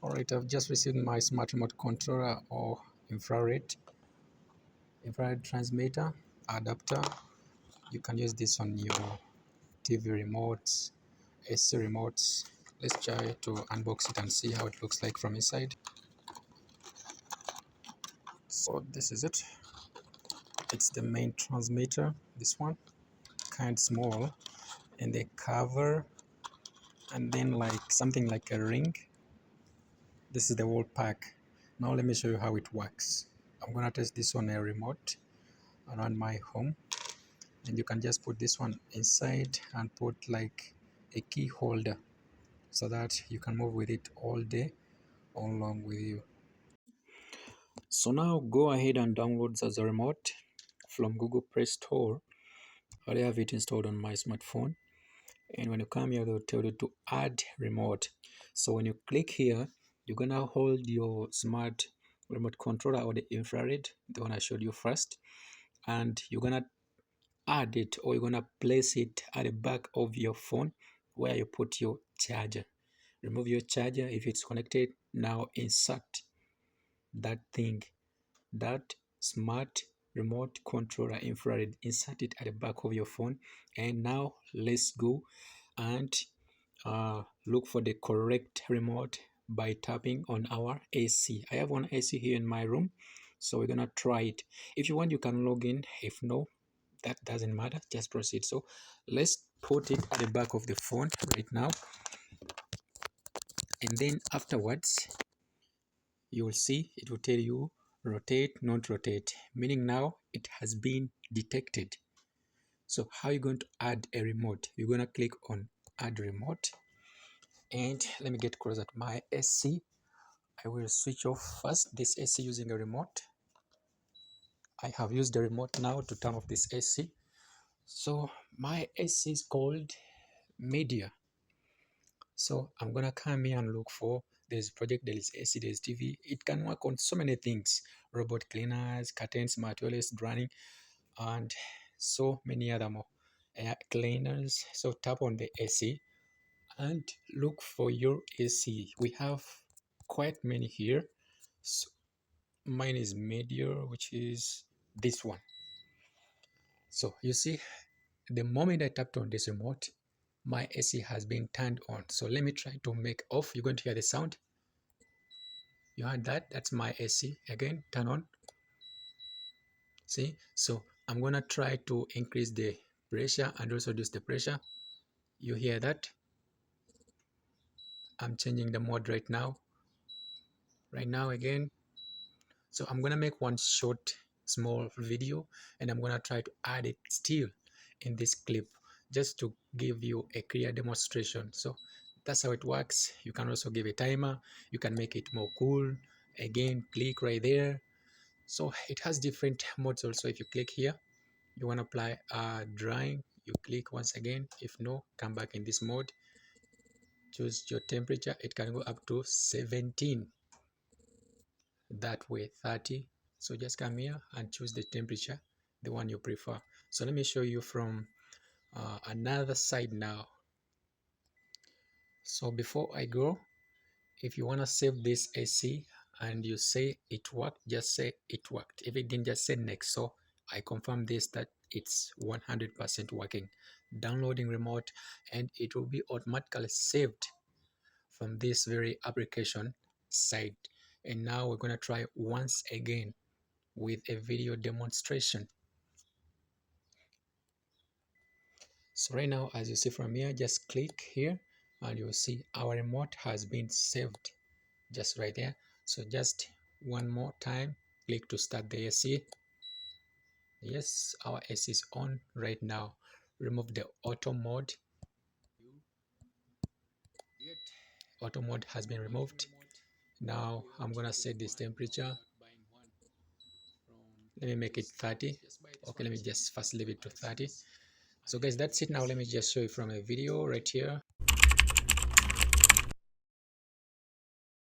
Alright, I've just received my smart remote controller or infrared transmitter adapter. You can use this on your TV remotes, AC remotes. Let's try to unbox it and see how it looks like from inside. So this is it. It's the main transmitter, this one, kind small, and the cover, and then like something like a ring. This is the whole pack. Now let me show you how it works. I'm gonna test this on a remote around my home, and you can just put this one inside and put like a key holder so that you can move with it all day all along with you. So now go ahead and download Zaza remote from Google Play Store. I already have it installed on my smartphone, and when you come here they'll tell you to add remote. So when you click here, you're gonna hold your smart remote controller or the infrared, the one I showed you first, and you're gonna add it, or you're gonna place it at the back of your phone where you put your charger. Remove your charger if it's connected. Now insert that thing, that smart remote controller infrared, insert it at the back of your phone. And now let's go and look for the correct remote by tapping on our AC. I have one AC here in my room, so we're gonna try it. If you want, you can log in. If no, that doesn't matter, just proceed. So let's put it at the back of the phone right now, and then afterwards you will see it will tell you rotate, not rotate, meaning now it has been detected. So how are you going to add a remote? You're going to click on add remote, and let me get closer to my AC. I will switch off first this AC using a remote. I have used the remote now to turn off this AC. So my AC is called Media. So I'm gonna come here and look for, there's project, there is AC, there's TV. It can work on so many things: robot cleaners, curtains, smart wireless running, and so many other more, air cleaners. So tap on the AC and look for your AC. We have quite many here. So mine is Media, which is this one. So you see, the moment I tapped on this remote, my AC has been turned on. So let me try to make off. You're going to hear the sound. You heard that? That's my AC. Again, turn on. See? So I'm going to try to increase the pressure and also reduce the pressure. You hear that? I'm changing the mode right now. Right now again. So I'm going to make one short, small video, and I'm going to try to add it still in this clip just to give you a clear demonstration. So that's how it works. You can also give a timer. You can make it more cool. Again, click right there. So it has different modes also. If you click here, you want to apply drying, you click once again. If no, come back in this mode. Choose your temperature. It can go up to 17. That way 30. So just come here and choose the temperature, the one you prefer. So let me show you from another side now. So before I go, if you want to save this AC and you say it worked, just say it worked. If it didn't, just say next. So I confirm this, that it's 100% working. Downloading remote, and it will be automatically saved from this very application site. And now we're going to try once again with a video demonstration. So right now, as you see from here, just click here and you'll see our remote has been saved just right there. So just one more time, click to start the AC. Yes, our AC is on right now. Remove the auto mode. Auto mode has been removed. Now I'm gonna set this temperature. Let me make it 30. Okay, let me just first leave it to 30. So guys, that's it. Now let me just show you from a video right here.